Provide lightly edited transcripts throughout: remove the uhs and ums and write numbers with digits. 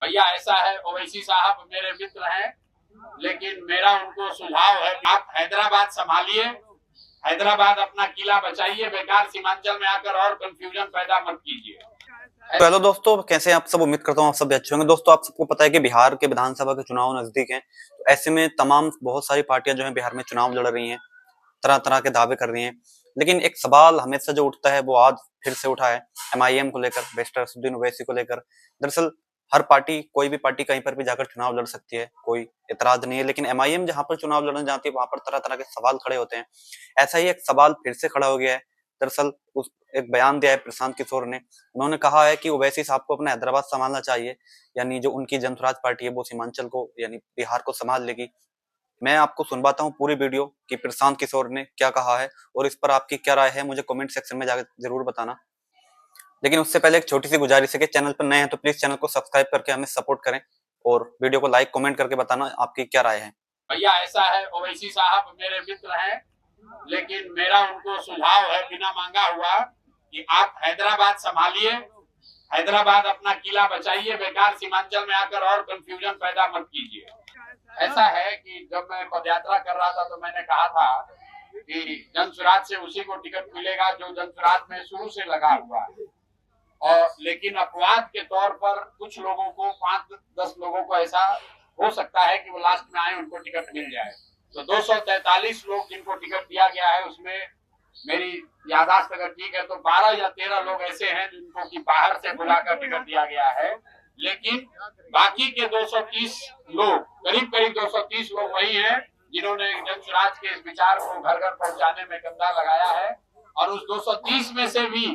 भैया ऐसा है, ओवैसी साहब मेरे मित्र हैं, लेकिन मेरा उनको सुझाव है आप हैदराबाद संभालिए, हैदराबाद अपना किला बचाइए, बेकार सीमांचल में आकर और कंफ्यूजन पैदा मत कीजिए। तो हेलो दोस्तों, कैसे हैं आप सब। उम्मीद करता हूँ आप सब अच्छे होंगे। दोस्तों, आप सबको पता है कि बिहार के विधानसभा के चुनाव नजदीक हैं, तो ऐसे में तमाम बहुत सारी पार्टियां जो हैं बिहार में चुनाव लड़ रही हैं, तरह तरह के दावे कर रही हैं। लेकिन एक सवाल हमेशा जो उठता है वो आज फिर से उठा है MIM को लेकर, बैरिस्टर असदुद्दीन ओवैसी को लेकर। दरअसल हर पार्टी, कोई भी पार्टी कहीं पर भी जाकर चुनाव लड़ सकती है, कोई एतराज नहीं है, लेकिन MIM जहां पर चुनाव लड़ने जाती है वहां पर तरह तरह के सवाल खड़े होते हैं। ऐसा ही एक सवाल फिर से खड़ा हो गया है। दरअसल उस एक बयान दिया है प्रशांत किशोर ने। उन्होंने कहा है कि ओवैसी साहब को अपना हैदराबाद संभालना चाहिए, यानी जो उनकी जनसुराज पार्टी है वो सीमांचल को यानी बिहार को संभाल लेगी। मैं आपको सुनवाता हूँ पूरी वीडियो कि प्रशांत किशोर ने क्या कहा है और इस पर आपकी क्या राय है, मुझे कमेंट सेक्शन में जाकर जरूर बताना। लेकिन उससे पहले एक छोटी सी गुजारिश है कि चैनल पर नए हैं तो प्लीज चैनल को सब्सक्राइब करके हमें सपोर्ट करें और वीडियो को लाइक कमेंट करके बताना आपकी क्या राय है। भैया ऐसा है, ओवैसी साहब मेरे मित्र हैं, लेकिन मेरा उनको सुझाव है बिना मांगा हुआ कि आप हैदराबाद संभालिए, हैदराबाद अपना किला बचाइए, बेकार सीमांचल में आकर और कंफ्यूजन पैदा मत कीजिए। ऐसा है कि जब मैं पदयात्रा कर रहा था तो मैंने कहा था कि जनसुराज से उसी को टिकट मिलेगा जो जनसुराज में शुरू से लगा हुआ है, और लेकिन अपवाद के तौर पर कुछ लोगों को, 5-10 लोगों को ऐसा हो सकता है कि वो लास्ट में आए उनको टिकट मिल जाए। तो 243 लोग जिनको टिकट दिया गया है उसमें मेरी यादाश्त अगर ठीक है तो 12 या 13 लोग ऐसे हैं जिनको कि बाहर से बुलाकर टिकट दिया गया है, लेकिन बाकी के 230 लोग, करीब 230 लोग वही हैं जिन्होंने जनसुराज के इस विचार को घर घर पहुंचाने में कंधा लगाया है। और उस 230 में से भी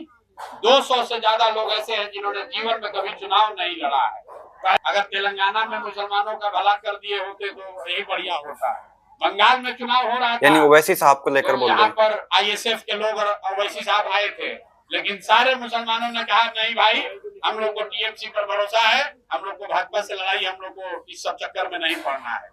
200 से ज्यादा लोग ऐसे हैं जिन्होंने जीवन में कभी चुनाव नहीं लड़ा है। अगर तेलंगाना में मुसलमानों का भला कर दिए होते तो यही बढ़िया होता है। बंगाल में चुनाव हो रहा था, यानी ओवैसी साहब को लेकर बोल रहे हैं। यहाँ पर ISF के लोग और ओवैसी साहब आए थे, लेकिन सारे मुसलमानों ने कहा नहीं भाई, हम लोग को TMC पर भरोसा है, हम लोग को भाजपा से लड़ाई, हम लोग को इस सब चक्कर में नहीं पड़ना है।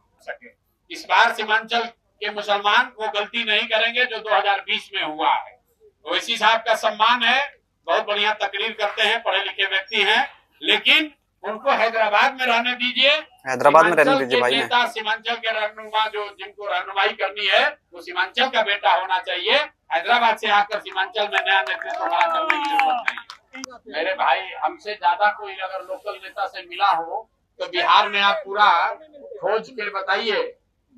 इस बार सीमांचल के मुसलमान वो गलती नहीं करेंगे जो 2020 में हुआ है। ओवैसी साहब का सम्मान है, बहुत बढ़िया तकरीर करते हैं, पढ़े लिखे व्यक्ति हैं, लेकिन उनको हैदराबाद में रहने दीजिए। हैदराबाद में रहने दीजिए भाई। नेता सीमांचल के रहनुमा जो जिनको रहनुमाई करनी है वो सीमांचल का बेटा होना चाहिए। हैदराबाद से आकर सीमांचल में नया नेतृत्व खड़ा करने की जरूरत नहीं। मेरे भाई, हमसे ज्यादा कोई अगर लोकल नेता से मिला हो तो बिहार में आप पूरा खोज के बताइए।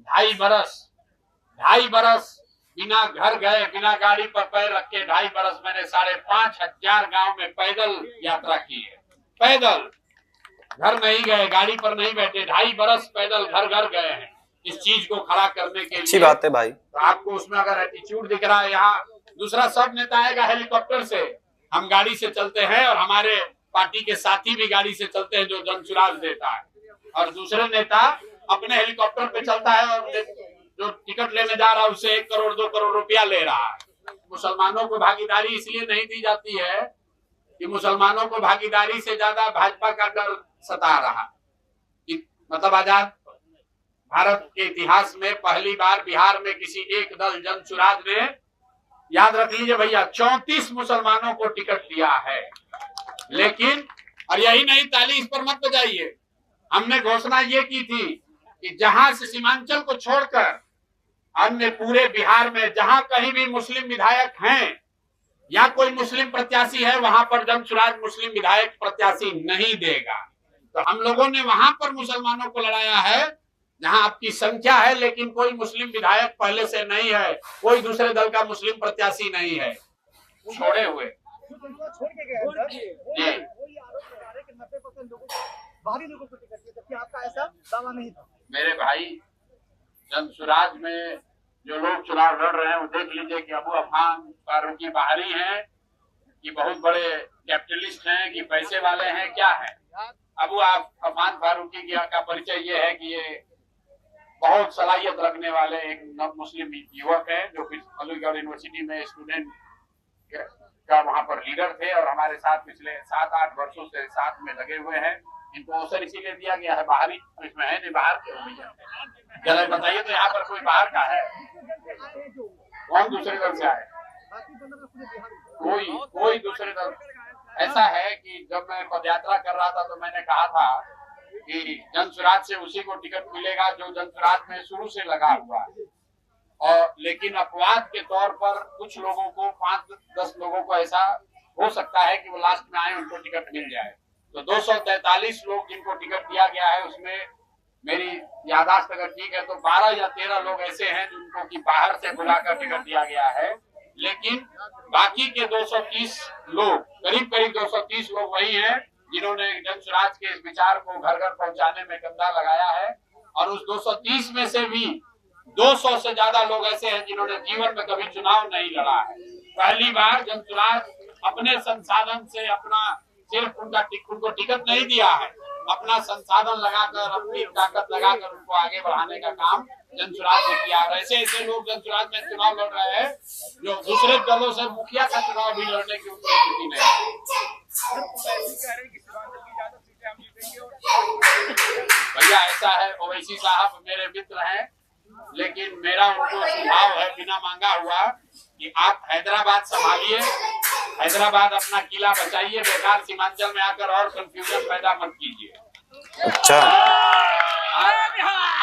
2.5 बरस बिना घर गए, बिना गाड़ी पर पैर रख के 2.5 बरस मैंने 5,500 गाँव में पैदल यात्रा की है। पैदल, घर नहीं गए, गाड़ी पर नहीं बैठे, 2.5 बरस पैदल घर घर गए हैं इस चीज को खड़ा करने के लिए। अच्छी बात है भाई। तो आपको उसमें अगर एटीट्यूड दिख रहा है, यहाँ दूसरा सब नेता आएगा हेलीकॉप्टर से, हम गाड़ी से चलते हैं और हमारे पार्टी के साथी भी गाड़ी से चलते हैं जो जनसुराज देता है, और दूसरे नेता अपने हेलीकॉप्टर पे चलता है और जो टिकट लेने जा रहा है उससे 1 करोड़ 2 करोड़ रुपया ले रहा है। मुसलमानों को भागीदारी इसलिए नहीं दी जाती है कि मुसलमानों को भागीदारी से ज्यादा भाजपा का डर सता रहा। मतलब आजाद भारत के इतिहास में पहली बार बिहार में किसी एक दल जनसुराज ने, याद रख लीजिए भैया, 34 मुसलमानों को टिकट दिया है। लेकिन और यही नहीं, ताली इस पर मत बजाइए, हमने घोषणा ये की थी कि जहां से सीमांचल को छोड़कर अन्य पूरे बिहार में जहां कहीं भी मुस्लिम विधायक हैं या कोई मुस्लिम प्रत्याशी है, वहां पर जनसुराज मुस्लिम विधायक प्रत्याशी नहीं देगा। तो हम लोगों ने वहां पर मुसलमानों को लड़ाया है जहां आपकी संख्या है, लेकिन कोई मुस्लिम विधायक पहले से नहीं है, कोई दूसरे दल का मुस्लिम प्रत्याशी नहीं है, छोड़े हुए। आपका ऐसा दावा नहीं था। मेरे भाई, जनसुराज में जो लोग चुनाव लड़ रहे हैं वो देख लीजिए कि अबू अफान फारूकी बाहरी हैं कि बहुत बड़े कैपिटलिस्ट हैं कि पैसे वाले हैं, क्या है। अबू अफान फारूकी का परिचय ये है कि ये बहुत सलाहियत रखने वाले एक मुस्लिम युवक है जो अलीगढ़ यूनिवर्सिटी में स्टूडेंट का वहां पर लीडर थे और हमारे साथ पिछले 7-8 वर्षों से साथ में लगे हुए हैं। इनको अवसर इसीलिए दिया गया है, बाहरी तो इसमें है नहीं, बाहर के हो भैया, जरा बताइए तो यहाँ पर कोई बाहर का है? कौन दूसरे दल से आए? कोई दूसरे दल। ऐसा है कि जब मैं पदयात्रा कर रहा था तो मैंने कहा था कि जनसुराज से उसी को टिकट मिलेगा जो जनसुराज में शुरू से लगा हुआ है। और लेकिन अपवाद के तौर पर कुछ लोगों को 5-10 लोगों को ऐसा हो सकता है कि वो लास्ट में आए उनको टिकट मिल जाए। तो 243 लोग जिनको टिकट दिया गया है उसमें मेरी याददाश्त अगर ठीक है तो 12 या 13 लोग ऐसे हैं जिनको कि बाहर से बुलाकर टिकट दिया गया है। लेकिन बाकी के 230 लोग, करीब करीब 230 लोग वही हैं जिन्होंने जनसुराज के इस विचार को घर घर पहुंचाने में कंधा लगाया है। और उस 230 में से भी 200 से ज्यादा लोग ऐसे हैं जिन्होंने जीवन में कभी चुनाव नहीं लड़ा है। पहली बार जनसुराज अपने संसाधन से अपना सिर्फ उनको टिकट नहीं दिया है, अपना संसाधन लगाकर अपनी ताकत लगाकर उनको आगे बढ़ाने का काम जनसुराज ने किया। और ऐसे ऐसे लोग जनसुराज में चुनाव लड़ रहे हैं जो दूसरे दलों से मुखिया का चुनाव भी लड़ने की उनकी स्थिति नहीं है। भैया ऐसा है, ओवैसी साहब मेरे मित्र हैं, लेकिन मेरा उनको सुझाव है बिना मांगा हुआ कि आप हैदराबाद संभालिए, हैदराबाद अपना किला बचाइए, बेकार सीमांचल में आकर और कंफ्यूजन पैदा मत कीजिए। अच्छा,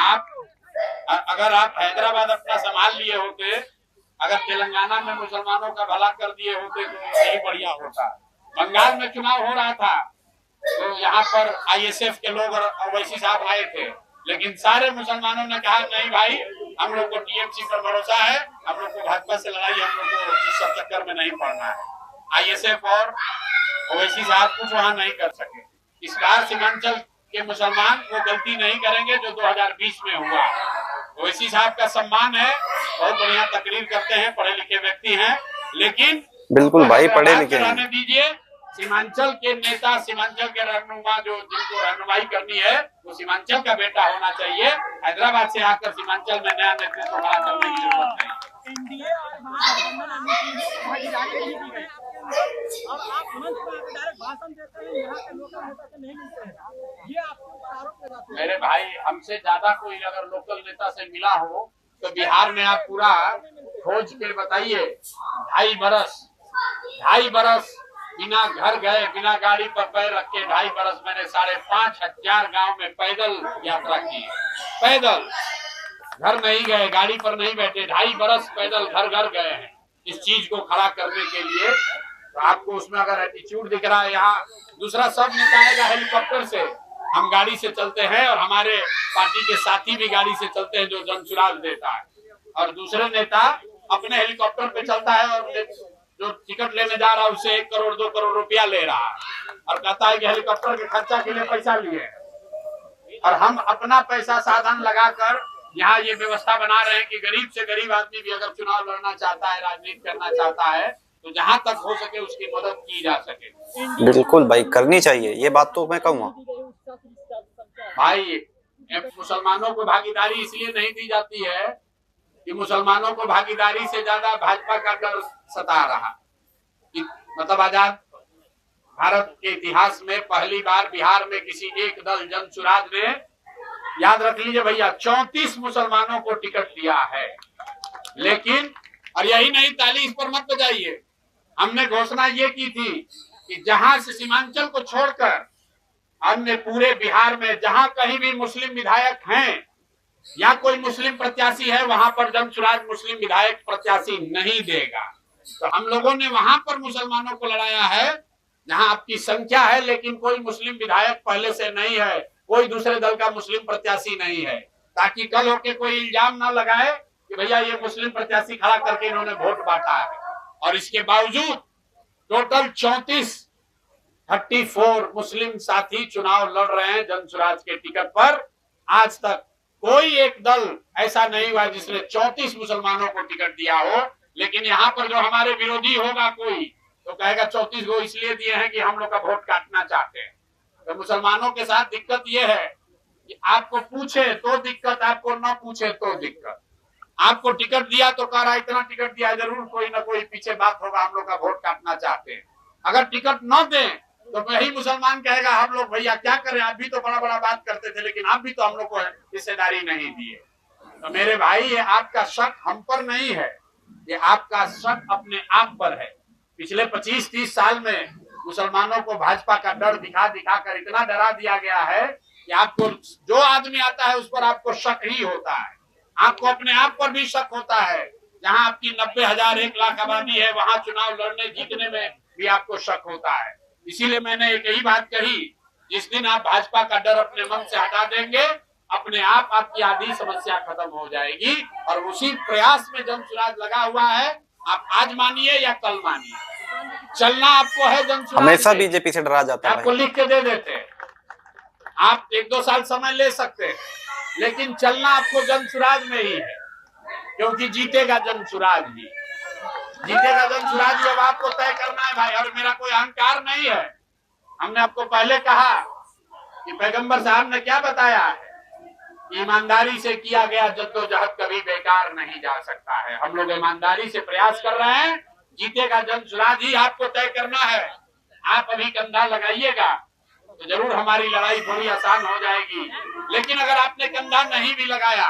आप अगर आप हैदराबाद अपना संभाल लिए होते, अगर तेलंगाना में मुसलमानों का भला कर दिए होते तो यही बढ़िया होता। बंगाल में चुनाव हो रहा था तो यहाँ पर ISF के लोग और ओवैसी साहब आए थे, लेकिन सारे मुसलमानों ने कहा नहीं भाई, हम लोग को TMC पर भरोसा है, हम लोग को भाजपा से लड़ाई, हम लोग को इस सब चक्कर में नहीं पड़ना है। ISF और ओवैसी साहब कुछ वहाँ नहीं कर सके। इस बार सीमांचल के मुसलमान वो गलती नहीं करेंगे जो 2020 में हुआ। ओवैसी साहब का सम्मान है, बहुत बढ़िया तकरीर करते हैं, पढ़े लिखे व्यक्ति हैं, लेकिन बिल्कुल भाई पढ़े लिखे हैं। रहने दीजिए। सीमांचल के नेता, सीमांचल के रहनुमा जो जिनको रहनुमाई करनी है वो सीमांचल का बेटा होना चाहिए। हैदराबाद से आकर सीमांचल में नया नेतृत्व खड़ा करने की जरूरत नहीं। एनडीए और महागठबंधन और आप मंच पर डायरेक्ट भाषण देते हैं, यहाँ के लोकल नेता से नहीं मिलते हैं, ये आपके ऊपर आरोप लगाते हैं। मेरे भाई, हमसे ज्यादा कोई अगर लोकल नेता से मिला हो तो बिहार में आप पूरा खोज के बताइए। 2.5 बरस बिना घर गए, बिना गाड़ी पर पैर रखे 2.5 बरस मैंने 5,500 गांव में पैदल यात्रा की। पैदल, घर नहीं गए, गाड़ी पर नहीं बैठे, 2.5 बरस पैदल घर घर गए हैं इस चीज को खड़ा करने के लिए। तो आपको उसमें अगर एटीट्यूड दिख रहा है, यहाँ दूसरा सब नेता आएगा हेलीकॉप्टर से, हम गाड़ी से चलते हैं और हमारे पार्टी के साथी भी गाड़ी से चलते हैं जो जनसुराज देता है। और दूसरे नेता अपने हेलीकॉप्टर पे चलता है और जो टिकट लेने जा रहा है उससे 1 करोड़ 2 करोड़ रुपया ले रहा है और कहता है कि हेलीकॉप्टर के खर्चा के लिए पैसा लिए। और हम अपना पैसा साधन लगाकर यहाँ ये व्यवस्था बना रहे हैं कि गरीब से गरीब आदमी भी अगर चुनाव लड़ना चाहता है, राजनीति करना चाहता है, तो जहाँ तक हो सके उसकी मदद की जा सके। बिल्कुल भाई, करनी चाहिए, ये बात तो मैं कहूँगा भाई। मुसलमानों को भागीदारी इसलिए नहीं दी जाती है कि मुसलमानों को भागीदारी से ज्यादा भाजपा का डर सता रहा। मतलब आजाद भारत के इतिहास में पहली बार बिहार में किसी एक दल जनसुराज ने, याद रख लीजिए भैया, 34 मुसलमानों को टिकट दिया है। लेकिन और यही नहीं, ताली इस पर मत बजाइए, हमने घोषणा ये की थी कि जहां से सीमांचल को छोड़कर हमने पूरे बिहार में जहां कहीं भी मुस्लिम विधायक हैं या कोई मुस्लिम प्रत्याशी है, वहां पर जनसुराज मुस्लिम विधायक प्रत्याशी नहीं देगा। तो हम लोगों ने वहां पर मुसलमानों को लड़ाया है जहां आपकी संख्या है लेकिन कोई मुस्लिम विधायक पहले से नहीं है, कोई दूसरे दल का मुस्लिम प्रत्याशी नहीं है, ताकि कल होके कोई इल्जाम ना लगाए कि भैया ये मुस्लिम प्रत्याशी खड़ा करके इन्होंने वोट बांटा है। और इसके बावजूद टोटल 34 मुस्लिम साथी चुनाव लड़ रहे हैं जनसुराज के टिकट पर। आज तक कोई एक दल ऐसा नहीं हुआ जिसने 34 मुसलमानों को टिकट दिया हो। लेकिन यहाँ पर जो हमारे विरोधी होगा कोई तो कहेगा 34 को इसलिए दिए हैं कि हम लोग का वोट काटना चाहते हैं। तो मुसलमानों के साथ दिक्कत ये है कि आपको पूछे तो दिक्कत, आपको न पूछे तो दिक्कत। आपको टिकट दिया तो कह रहा इतना टिकट दिया, जरूर कोई ना कोई पीछे बात होगा, हम लोग का वोट काटना चाहते हैं। अगर टिकट न दें तो वही मुसलमान कहेगा हम लोग भैया क्या करें, आप भी तो बड़ा बड़ा बात करते थे लेकिन आप भी तो हम लोग को हिस्सेदारी नहीं दिए। तो मेरे भाई, ये आपका शक हम पर नहीं है, ये आपका शक अपने आप पर है। पिछले 25-30 साल में मुसलमानों को भाजपा का डर दिखा दिखा कर इतना डरा दिया गया है कि आपको जो आदमी आता है उस पर आपको शक ही होता है, आपको अपने आप पर भी शक होता है। जहां आपकी 90,000 1,00,000 आबादी है वहां चुनाव लड़ने जीतने में भी आपको शक होता है। इसीलिए मैंने एक यही बात कही, जिस दिन आप भाजपा का डर अपने मन से हटा देंगे, अपने आप आपकी आधी समस्या खत्म हो जाएगी। और उसी प्रयास में जनसुराज लगा हुआ है। आप आज मानिए या कल मानिए, चलना आपको है जनसुराज। हमेशा बीजेपी से डरा जाता है। आपको लिख के दे देते हैं, आप 1-2 साल समय ले सकते हैं, लेकिन चलना आपको जनसुराज में ही है, क्योंकि जीतेगा जनसुराज ही, जीतेगा जनसुराज। अब आपको तय करना है भाई, और मेरा कोई अहंकार नहीं है। हमने आपको पहले कहा कि पैगंबर साहब ने क्या बताया है, ईमानदारी से किया गया जद्दोजहद कभी बेकार नहीं जा सकता है। हम लोग ईमानदारी से प्रयास कर रहे हैं, जीतेगा जनसुराज ही आपको तय करना है। आप अभी कंधा लगाइएगा तो जरूर हमारी लड़ाई थोड़ी आसान हो जाएगी, लेकिन अगर आपने कंधा नहीं भी लगाया,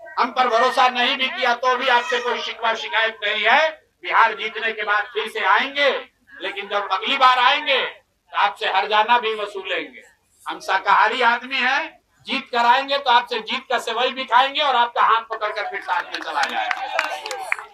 हम पर भरोसा नहीं भी किया, तो भी आपसे कोई शिकवा शिकायत नहीं है। बिहार जीतने के बाद फिर से आएंगे, लेकिन जब अगली बार आएंगे तो आपसे हरजाना भी वसूलेंगे। हम शाकाहारी आदमी हैं, जीत कर आएंगे तो आपसे जीत का सेवई भी खाएंगे और आपका हाथ पकड़कर फिर साथ में चला जाएगा।